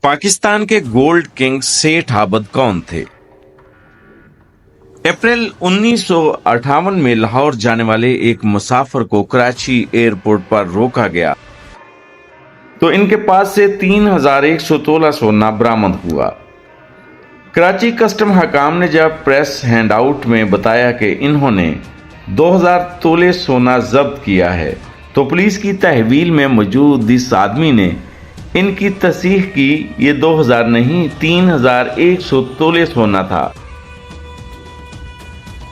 पाकिस्तान के gold king सेठ आबद कौन थे? अप्रैल 1958 में लाहौर जाने वाले एक मुसाफिर को कराची एयरपोर्ट पर रोका गया तो इनके पास से 3,100 तोला सोना बरामद हुआ। कराची कस्टम हकाम ने जब प्रेस हैंडआउट में बताया कि इन्होंने 2,000 तोले सोना जब्त किया है तो पुलिस की तहवील में मौजूद इस आदमी ने इनकी तस्दीक की। ये 2,000 नहीं 3,100 तोले सोना था।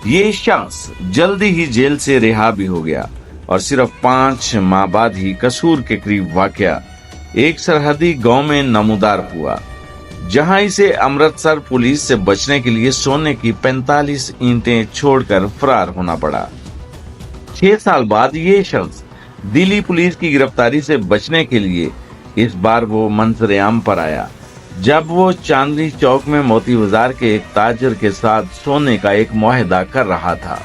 ये शख्स जल्दी ही जेल से रिहा भी हो गया और सिर्फ 5 माह बाद ही कसूर के करीब वाकया एक सरहदी गांव में नमूदार हुआ, जहां इसे अमृतसर पुलिस से बचने के लिए सोने की 45 ईंटें छोड़कर फरार होना पड़ा। 6 साल बाद ये शख्स दिल्ली पुलिस की गिरफ्तारी से बचने के लिए इस बार वो मंजर आम पर आया जब वो चांदनी चौक में मोती बाजार के एक ताजर के साथ सोने का एक मुआहदा कर रहा था।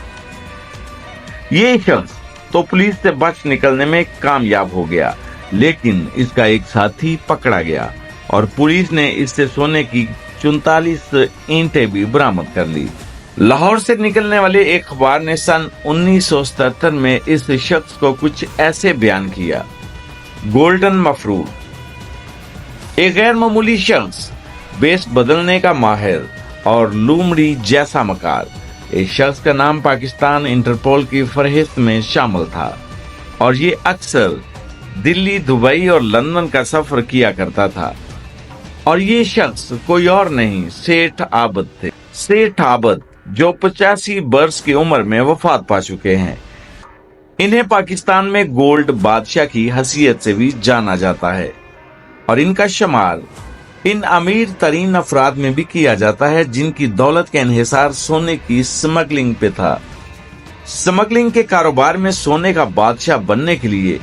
ये शख्स तो पुलिस से बच निकलने में कामयाब हो गया, लेकिन इसका एक साथी पकड़ा गया और पुलिस ने इससे सोने की 44 ईंटें भी बरामद कर ली। लाहौर से निकलने वाले एक अखबार ने सन 1977 में इस शख्स को कुछ ऐसे बयान किया: गोल्डन मफरूर, एक गैर मामूली शख्स, बेस बदलने का माहिर और लूमड़ी जैसा मकार। इस शख्स का नाम पाकिस्तान इंटरपोल की फहरिस्त में शामिल था और ये अक्सर दिल्ली, दुबई और लंदन का सफर किया करता था। और ये शख्स कोई और नहीं, सेठ आबद थे। सेठ आबद जो 85 बरस की उम्र में वफात पा चुके हैं। इन्हें पाकिस्तान में गोल्ड बादशाह की हैसियत से भी जाना जाता है और इनका शुमार इन अमीर तरीन अफराद में भी किया जाता है जिनकी दौलत का इन्हिसार सोने की स्मगलिंग पे था। स्मगलिंग के कारोबार में सोने का बादशाह बनने के लिए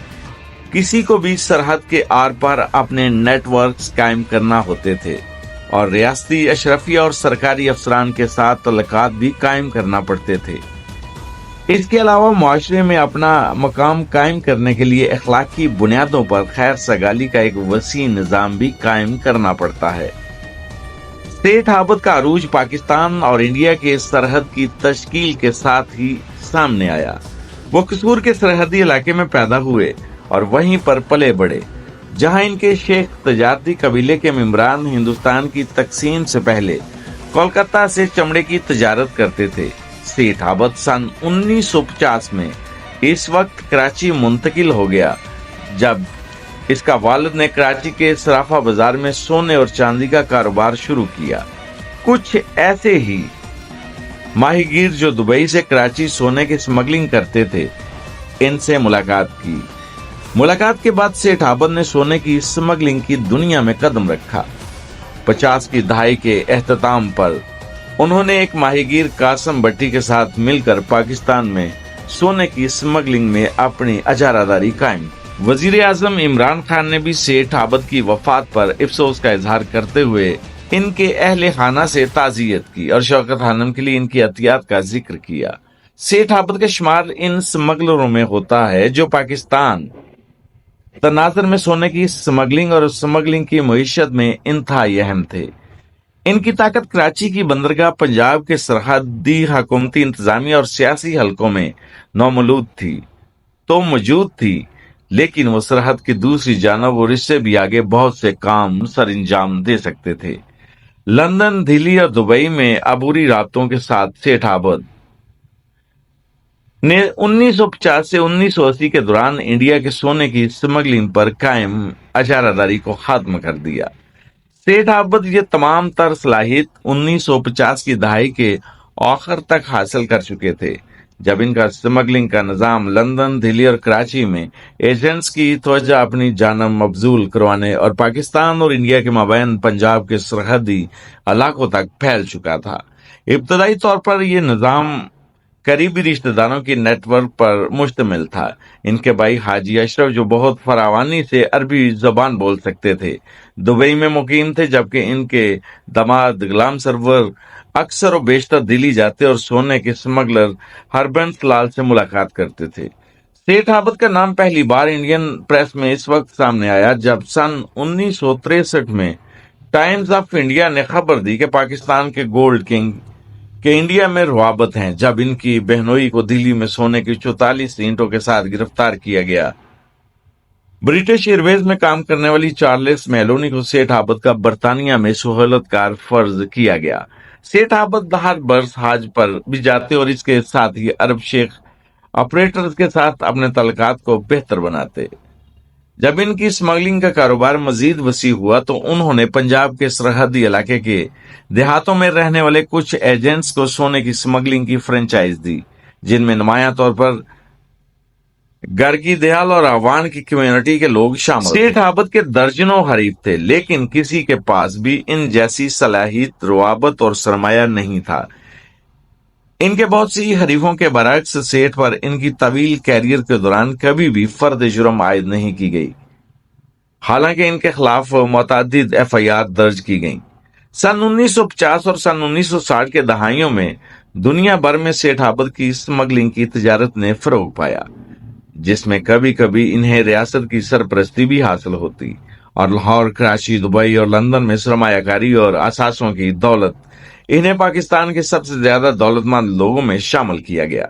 किसी को भी सरहद के आर पार अपने नेटवर्क्स कायम करना होते थे और रियासती अशरफिया और सरकारी अफसरान के साथ तल्लुकात भी कायम करना पड़ते थे। इसके अलावा मुआशरे में अपना मकाम कायम करने के लिए अखलाकी बुनियादों पर खैर सगाली का एक वसी निजाम भी कायम करना पड़ता है। सेठ आबद का अरूज पाकिस्तान और इंडिया के सरहद की तश्कील के साथ ही सामने आया। वो कसूर के सरहदी इलाके में पैदा हुए और वहीं पर पले बढ़े, जहां इनके शेख तजारती कबीले के मेंबरान हिंदुस्तान की तकसीम से पहले कोलकाता से चमड़े की तजारत करते थे। सेठ आबद सन 1950 में इस वक्त कराची मुंतकिल हो गया जब इसका वालिद ने कराची के सराफा बाजार में सोने और चांदी का कारोबार शुरू किया। कुछ ऐसे ही माहीगीर जो दुबई से कराची सोने की स्मगलिंग करते थे, इनसे मुलाकात की। मुलाकात के बाद सेठ आबद ने सोने की स्मगलिंग की दुनिया में कदम रखा। 50 की दहाई के एहतताम पर उन्होंने एक माहीगीर कासम भट्टी के साथ मिलकर पाकिस्तान में सोने की स्मगलिंग में अपनी अजारादारी कायम। वजीर आजम इमरान खान ने भी सेठ आबद की वफात पर अफसोस का इजहार करते हुए इनके अहले खाना से ताज़ियत की और शौकत खानम के लिए इनकी अतियात का जिक्र किया। सेठ आबद का शुमार इन स्मगलरों में होता है जो पाकिस्तान तनाजर में सोने की स्मगलिंग और स्मगलिंग की मईशत में इंतहाई अहम थे। इनकी ताकत कराची की बंदरगाह, पंजाब के सरहदी हुकूमती इंतजामिया और सियासी हलकों में नौमौजूद थी, लेकिन वो सरहद की दूसरी जानब और इससे भी आगे बहुत से काम सर अंजाम दे सकते थे। लंदन, दिल्ली और दुबई में अबूरी राब्तों के साथ सेठ आबद ने 1950 से 1980 के दौरान इंडिया के सोने की स्मगलिंग पर कायम अजारादारी को खत्म कर दिया। सेठ आबद ये तमाम तर सलाहियत 1950 की दहाई के आखिर तक हासिल कर चुके थे, जब इनका स्मगलिंग का निजाम लंदन, दिल्ली और कराची में एजेंट्स की तवज्जो अपनी जानब मबजूल करवाने और पाकिस्तान और इंडिया के माबैन पंजाब के सरहदी इलाकों तक फैल चुका था। इब्तदाई तौर पर यह निजाम करीबी रिश्तेदारों की नेटवर्क पर मुश्तमिल था। इनके भाई हाजी अशरफ, जो बहुत फरावानी से अरबी जबान बोल सकते थे, दुबई में मुकीम थे, जबकि इनके दामाद गुलाम सरवर अक्सर और बेशतर दिल्ली जाते और सोने के स्मगलर हरबंस लाल से मुलाकात करते थे। सेठ आबद का नाम पहली बार इंडियन प्रेस में इस वक्त सामने आया जब सन 1963 में ٹائمز آف انڈیا نے خبر دی کہ پاکستان کے گولڈ کنگ کہ انڈیا میں روابط ہیں جب ان کی بہنوئی کو دلی میں سونے کی 44 اینٹوں کے ساتھ گرفتار کیا گیا۔ برٹش ایئر ویز میں کام کرنے والی چارلس میلونی کو سیٹھ عابد کا برطانیہ میں سہولت کار فرض کیا گیا۔ سیٹھ عابد ہر برس حج پر بھی جاتے اور اس کے ساتھ ہی عرب شیخ آپریٹرز کے ساتھ اپنے تعلقات کو بہتر بناتے۔ جب ان کی اسمگلنگ کا کاروبار مزید وسیع ہوا تو انہوں نے پنجاب کے سرحدی علاقے کے دیہاتوں میں رہنے والے کچھ ایجنٹس کو سونے کی اسمگلنگ کی فرنچائز دی، جن میں نمایاں طور پر گرگی دیال اور آوان کی کمیونٹی کے لوگ شامل تھے۔ سیٹھ عابد کے درجنوں حریف تھے، لیکن کسی کے پاس بھی ان جیسی صلاحیت، روابط اور سرمایہ نہیں تھا۔ ان کے بہت سی حریفوں کے برعکس سیٹھ پر ان کی طویل کیریئر کے دوران کبھی بھی فرد جرم عائد نہیں کی گئی، حالانکہ ان کے خلاف متعدد FIR درج کی گئیں۔ سن 1950 اور سن 1960 کے دہائیوں میں دنیا بھر میں سیٹھ عابد کی اسمگلنگ کی تجارت نے فروغ پایا، جس میں کبھی کبھی انہیں ریاست کی سرپرستی بھی حاصل ہوتی، اور لاہور، کراچی، دبئی اور لندن میں سرمایہ کاری اور اثاثوں کی دولت انہیں پاکستان کے سب سے زیادہ دولت مند لوگوں میں شامل کیا گیا۔